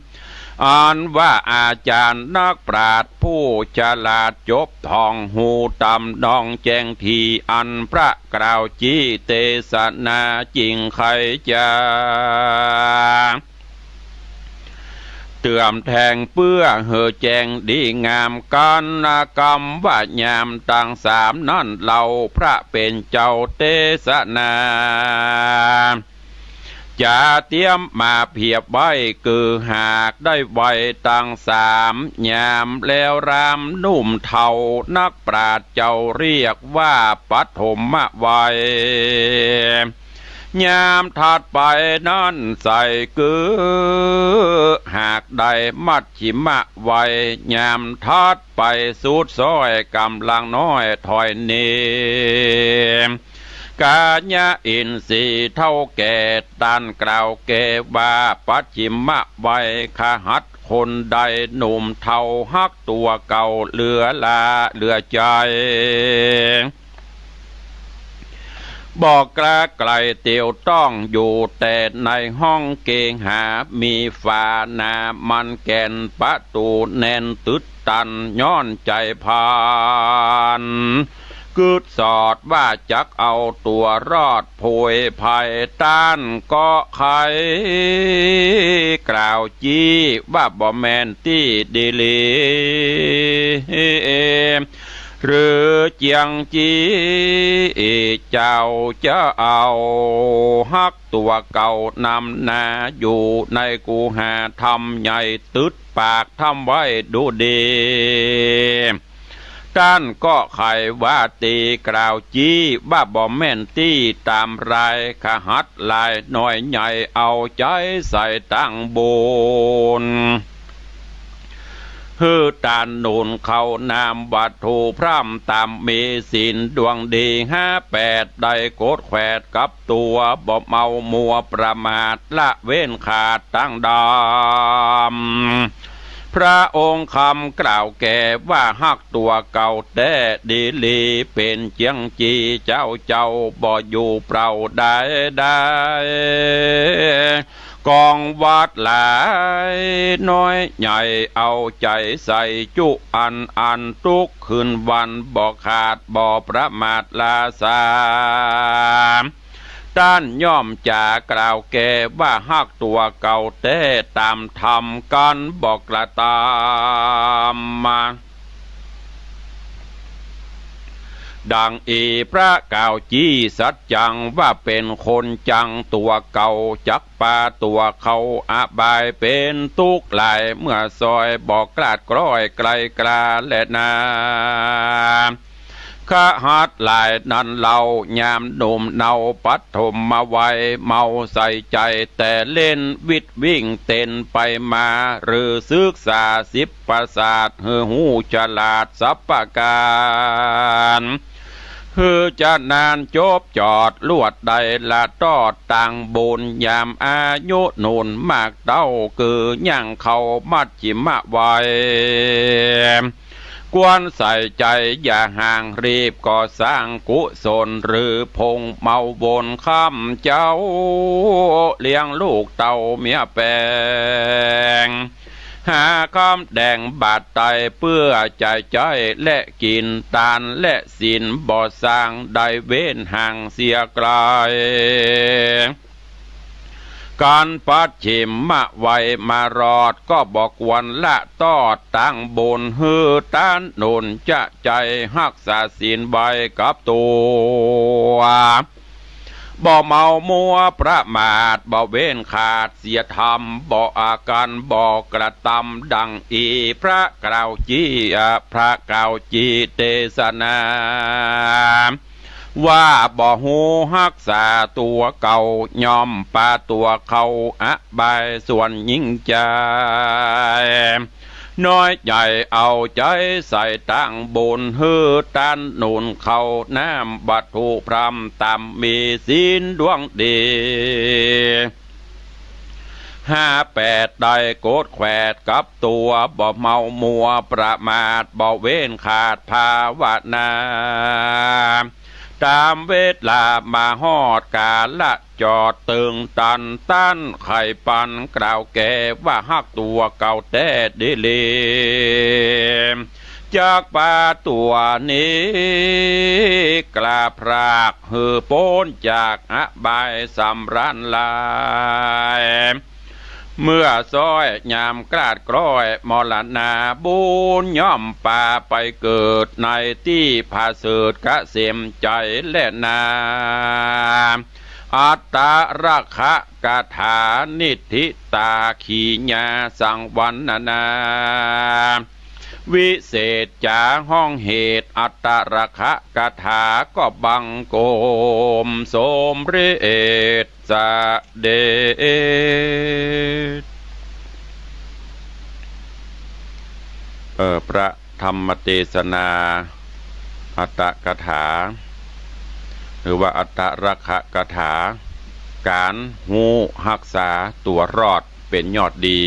อ่านว่าอาจารย์นักปราชญ์ผู้ฉลาดจบทองหูตำนองแจงทีอันพระกล่าวจี้เตศนาจริงใครจะเตื่อมแทงเปื้อเหอแจงดีงามกันกรรมว่ายามต่างสามนั่นเราพระเป็นเจ้าเตศนาจะเตรียมมาเพียบไว้คือหากได้ไว้ตั้งสามยามแล้วรามนุ่มเทานักปราชญ์เจ้าเรียกว่าปฐมวัยยามถัดไปนั่นใส่คือหากได้มัดชิมะไว้ยามถัดไปสุดซ้อยกำลังน้อยถอยเนกาญาอินทรีเท่าแก่ตันกล่าวแก่ว่าปัจฉิมะไว้ขหัดคนใดหนุ่มเท่าฮักตัวเก่าเหลือเหลือใจบอกกระไกลเตียวต้องอยู่แต่ในห้องเกงหามีฝาหนามันแก่นประตูแน่นตึดตันย้อนใจพานกึดสอดว่าจักเอาตัวรอดโผยภัยต้านก็ใครกล่าวจี้ว่าบ่แมนที่ดีลีหรือเจียงจีเจ้าจะเอาฮักตัวเก่านำนาอยู่ในกูหาทำใหญ่ตึดปากทำไว้ดูดีท่านก็ไขว่าตีกล่าวจี้ว่าบ่แม่นตี้ตามรายขหัดลายหน่อยใหญ่เอาใจใส่ตั้งบนฮือตานนูนเขานามวัตถุพร่ำตามมีศีลดวงดี58ได้โกดแขวดกับตัวบ่เมามัวประมาทละเว้นขาดตั้งดำพระองค์คำกล่าวแก่ว่าฮักตัวเก่าแต่ดีลีเป็นเจียงจีเจ้าบ่อยู่เปล่าได้กองวัดหลายน้อยใหญ่เอาใจใส่จุอันทุกคืนวันบ่ขาดบ่ประมาทลาสาด้านย่อมจากล่าวแก่ว่าฮักตัวเก่าแต่ตามธรรมกันบอกกระตามมาดังพระกล่าวจี้สัจจังว่าเป็นคนจังตัวเก่าจักปาตัวเขาอบายเป็นทุกข์หลายเมื่อซอยบอกกลาดกร้อยไกลกลาและนาขหัดหลายนั้นเรายามหนุ่มเนาปัทมมาไว้เมาใส่ใจแต่เล่นวิทวิ่งเต้นไปมาหรือศึกษา10ประสาทหูฉลาดสัพพการคือจะนานจบจอดลวดใดละตอดต่างบุญยามอายุนุนมากเต้าคือยังเขามัดจิมะไว้ควรใส่ใจอย่าห่างรีบก่อสร้างกุศลหรือพงเมาบนข้ามเจ้าเลี้ยงลูกเต่าเมียแปงหาคำแดงบาดไตเพื่อใจและกินตานและสินบ่สร้างได้เว้นห่างเสียไกลการปัดฉิมมะไว้มารอดก็บอกวันละตอดตั้งบนฮือต้านนุนจะใจหักษาศีลใบกับตัวบ่เมามัวประมาทบ่เว้นขาดเสียธรรมบ่อาการบ่กระทำดังพระกล่าวจี้พระกล่าวจี้เทศนาว่าบ่หูฮักษาตัวเก่ายอมปาตัวเขาอบายส่วนยิ่งใจน้อยใหญ่เอาใจใส่ตั้งบุญฮือตันหนุนเขาน้ำบัตถุพรำตามมีศีลดวงดี58ได้โกดแขวดกับตัวบ่เมามัวประมาทบ่เว้นขาดภาวนาตามเวลามาฮอดกาล จอดตึงตันต้านไข่ปันกล่าวแก่ว่าฮักตัวเก่าแต่เดเลจากป่าตัวนี้กลาพรากเหือโป้นจากอบายสำรันลายเมื่อซอยยามกราดกร้อยมรณาบุญย่อมป่าไปเกิดในที่ผาเสดกะเสมใจและนาอัตตาราคะกาถานิธิตาขีญาสังวันนาวิเศษจาห้องเหตุอัตตราคะกาถาก็บังโกมสมเรศสะเดชพระธรรมเทศนาอัตตกถาหรือว่าอัตตราคะกถาการหูรักษาตัวรอดเป็นยอดดี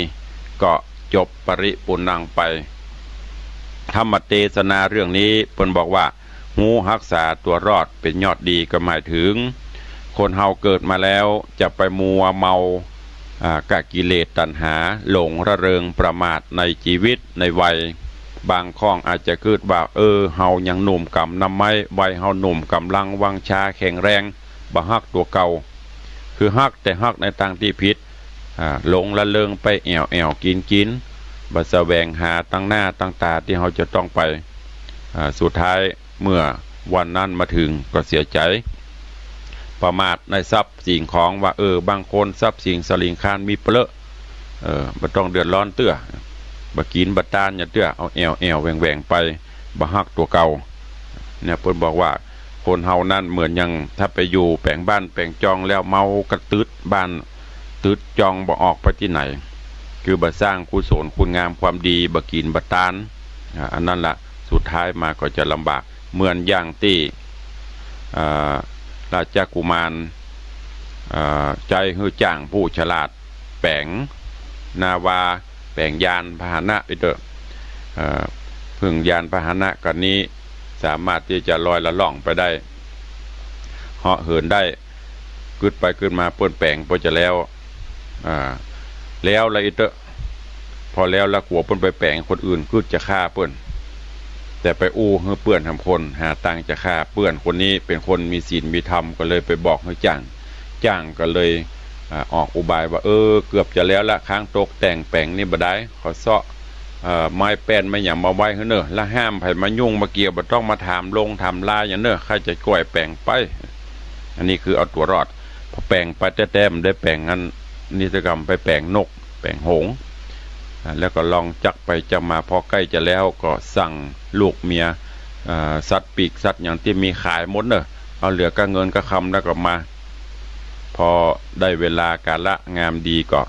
ก็จบปริปุณังไปธรรมเทศนาเรื่องนี้เพิ่นบอกว่าหูรักษาตัวรอดเป็นยอดดีก็หมายถึงคนเฮาเกิดมาแล้วจะไปมัวเมากะกิเลสตัณหาหลงระเริงประมาทในชีวิตในวัยบางข้องอาจจะคิดว่าเฮายังหนุ่มกำนำไม้วัยเฮาหนุ่มกำลังวังชาแข็งแรงบ่ฮักตัวเก่าคือฮักแต่ฮักในทางที่ผิดหลงละเริงไปแอวกินบ่แสวงหาตั้งหน้าตั้งตาที่เฮาจะต้องไปสุดท้ายเมื่อวันนั้นมาถึงก็เสียใจประมาทในทรัพย์สิ่งของว่าบางคนทรัพย์สิ่งสลิงคานมีเปลอะบ่ต้องเดือดร้อนเตื้อบ่กินบ่ตานอย่าเตื้อเอาแอวแหว่งไปบ่ฮักตัวเก่าเนี่ยเพิ่นบอกว่าคนเฮานั่นเหมือนยังถ้าไปอยู่แปลงบ้านแปลงจองแล้วเมากระตืดบ้านตืดจองบ่ออกไปที่ไหนคือบ่สร้างกุศลคุณงามความดีบ่กินบ่ตานอันนั้นล่ะสุดท้ายมาก็จะลำบากเหมือนอย่างที่ราชกุมารใจฮือจ้างผู้ฉลาดแปลงนาวาแปลงยานพาหนะไปเถอะพึ่งยานพาหนะกันนี้สามารถที่จะลอยละล่องไปได้เหาะเหินได้กึดไปกึดมาเปิ้นแปลงพอจะแล้วอะไรเถอะพอแล้วละกลัวเปิ้นไปแปลงคนอื่นกึดจะฆ่าเปิ้นแต่ไปอู้เฮือเปื่อนทำคนหาตังจะฆ่าเปื่อนคนนี้เป็นคนมีศีลมีธรรมก็เลยไปบอกให้จ้างก็เลยออกอุบายว่าเกือบจะแล้วละค้างตกแต่งแปลงนี่บ่ได้ขอเซาะไม้แป้นไม่อย่างมาไว้เนอะละห้ามไผมายุ่งมาเกี่ยวบ่ต้องมาถามลงถามลาอย่างเนอะใครจะก่อยแปลงไปอันนี้คือเอาตัวรอดพอแปลงไปแต้มได้แปลงงั้นนิสกรรมไปแปลงนกแปลงหงส์แล้วก็ลองจักไปจะมาพอใกล้จะแล้วก็สั่งลูกเมียสัตว์ปีกสัตว์อย่างที่มีขายหมดเนอะเอาเหลือก็เงินก็คำแล้วก็มาพอได้เวลากาละงามดีก็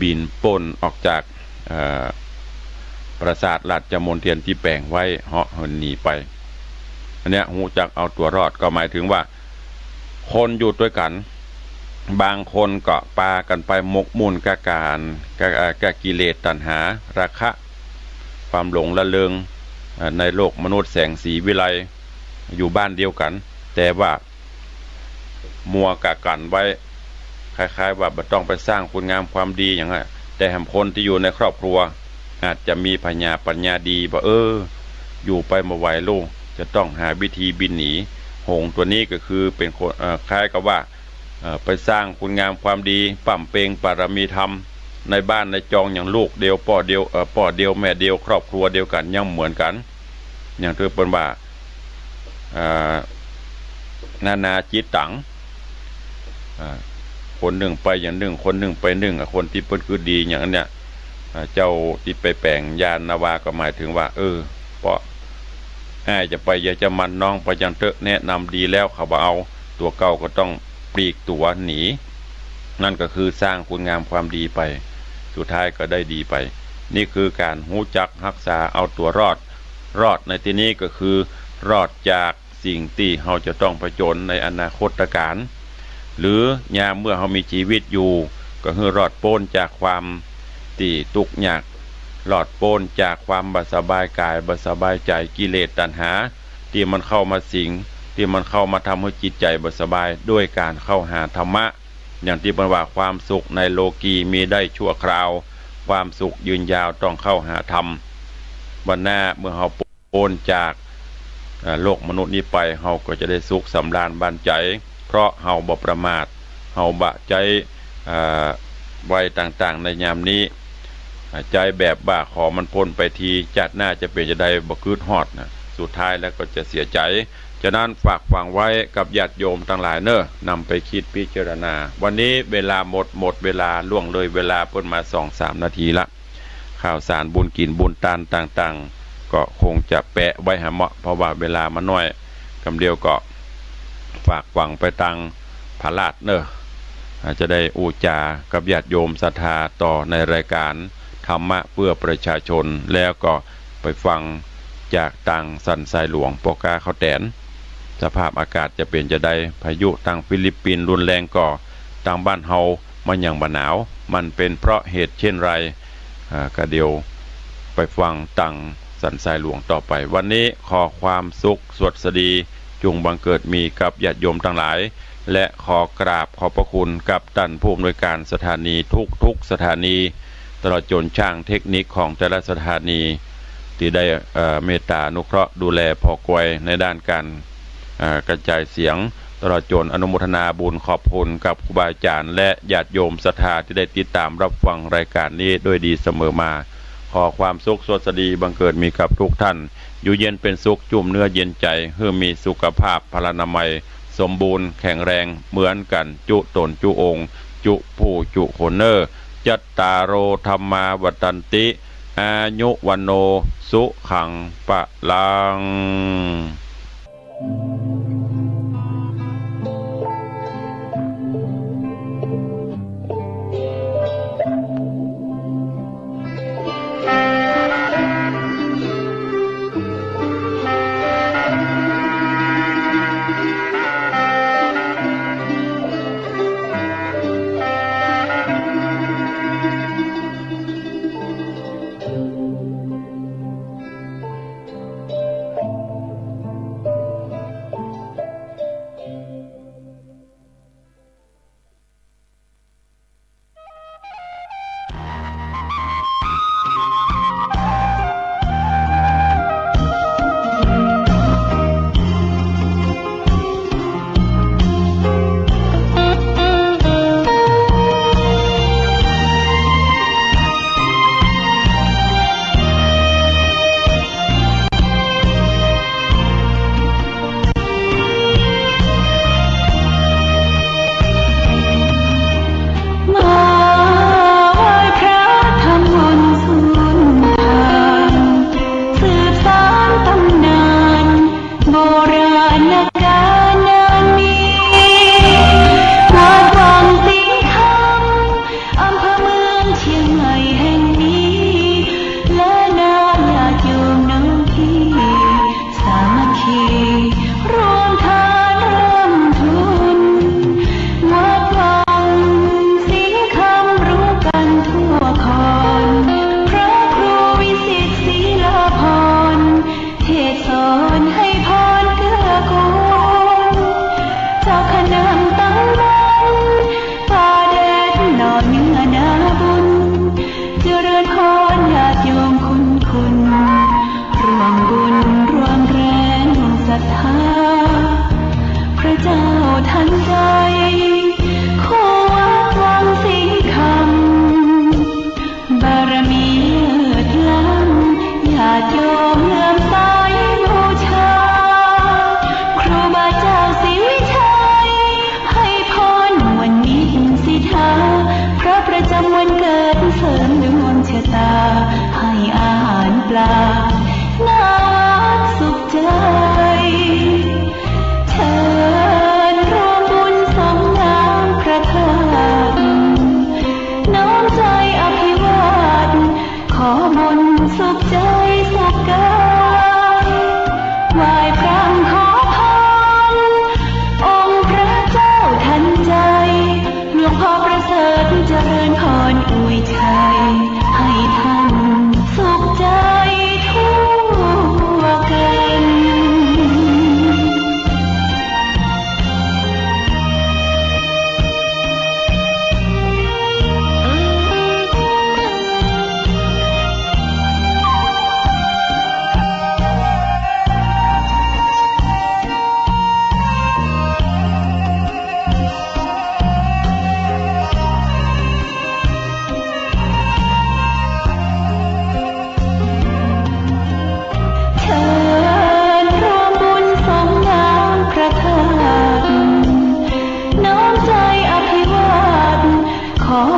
บินป่นออกจากปราสาทราชมณฑลที่แปลงไว้เหาะเหินหนีไปอันเนี้ยหูจักเอาตัวรอดก็หมายถึงว่าคนอยู่ด้วยกันบางคนก็ปากันไปมกมุ่นกะการกะกิเลสตัณหาราคะความหลงละเลงในโลกมนุษย์แสงสีวิไลอยู่บ้านเดียวกันแต่ว่ามัวกะกันไว้คล้ายๆว่าบ่ต้องไปสร้างคุณงามความดีอย่างนั้นแต่แห่งคนที่อยู่ในครอบครัวอาจจะมีปัญญาดีว่าอยู่ไปมาไหวลูกจะต้องหาวิธีบินหนีหงตัวนี้ก็คือเป็นคนคล้ายกับว่าไปสร้างคุณงามความดีปั่มเปงปารมีธรรมในบ้านในจองอย่างลูกเดียวพ่อเดียวแม่เดียวครอบครัวเดียวกันยังเหมือนกันอย่างเธอเป็นว่านานาจิตตังคนหนึ่งไปอย่างหนึ่งคนหนึ่งไปหนึ่งคนที่เปิ้นคือดีอย่างนั้นเนี่ยเจ้าที่ไปแปลงยานนาวาก็หมายถึงว่าเพราะจะไปอย่าจะมันน้องไปจังเตอะแนะนำดีแล้วเขาบ่เอาตัวเก่าก็ต้องปลีกตัวหนีนั่นก็คือสร้างคุณงามความดีไปสุดท้ายก็ได้ดีไปนี่คือการหูจักรักษาเอาตัวรอดในที่นี้ก็คือรอดจากสิ่งที่เราจะต้องผจญในอนาคตการหรือยามเมื่อเรามีชีวิตอยู่ก็คือรอดพ้นจากความที่ทุกข์ยากรอดพ้นจากความบ่สบายกายบ่สบายใจกิเลสตัณหาที่มันเข้ามาสิงที่มันเข้ามาทำให้จิตใจบ่สบายด้วยการเข้าหาธรรมะ อย่างที่บอกว่าความสุขในโลกีมีได้ชั่วคราวความสุขยืนยาวต้องเข้าหาธรรมวันหน้าเมื่อเราพ้นจากโลกมนุษย์นี้ไปเราก็จะได้สุขสำราญบานใจเพราะเราบ่ประมาทเราบะใจไว้ต่างๆในยามนี้ใจแบบบ้าขอมันพ้นไปทีจัดหน้าจะเป็นจะได้บ่คืดฮอดนะสุดท้ายแล้วก็จะเสียใจฉะนั้นฝากฝังไว้กับญาติโยมทั้งหลายเนอะนำไปคิดพิจารณาวันนี้เวลาหมดเวลาล่วงเลยเวลาเพิ่นมา 2-3 นาทีละข่าวสารบุญกินบุญทานต่างๆก็คงจะแปะไว้หาเหมาะเพราะว่าเวลามันน้อยคำเดียวก็ฝากฝังไปตังพระราชเนอะอาจจะได้อูจากับญาติโยมศรัทธาต่อในรายการธรรมะเพื่อประชาชนแล้วก็ไปฟังจากตังสันทรายหลวงปกาเขาแตนสภาพอากาศจะเป็นจะได้พายุทางฟิลิปปินส์รุนแรงก่อทางบ้านเฮามันยังบ่หนาวมันเป็นเพราะเหตุเช่นไรก็เดียวไปฟังตังสันทรายหลวงต่อไปวันนี้ขอความสุขสวัสดีจงบังเกิดมีกับญาติโยมทั้งหลายและขอกราบขอบพระคุณกับท่านผู้อำนวยการสถานีทุกสถานีตลอดจนช่างเทคนิคของแต่ละสถานีที่ได้เมตตาอนุเคราะห์ดูแลพอกวยในด้านการกระจายเสียงตลอดจนอนุโมทนาบุญขอบคุณกับครูบาอาจารย์และญาติโยมศรัทธาที่ได้ติดตามรับฟังรายการนี้ด้วยดีเสมอมาขอความสุขสวัสดีบังเกิดมีกับทุกท่านอยู่เย็นเป็นสุขจุ่มเนื้อเย็นใจเพื่อมีสุขภาพพลานามัยสมบูรณ์แข็งแรงเหมือนกันจุตนจุองค์จุผู้จุคนเนอร์จัตตาโรธรรมาวัตันติอายุวันโนสุขังปะลัง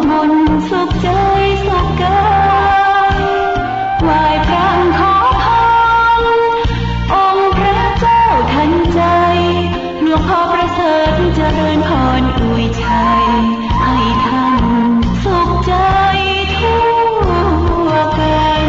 มนต์สุขใจสุขกายไหว้พระขอพรองค์พระเจ้าทันใจหลวงพ่อประเสริฐเจริญพรอวยชัยให้ท่านสุขใจทั่วกัน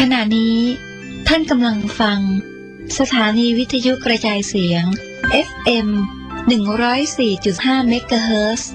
ขณะนี้ท่านกำลังฟังสถานีวิทยุกระจายเสียง FM 104.5 เมกะเฮิรตซ์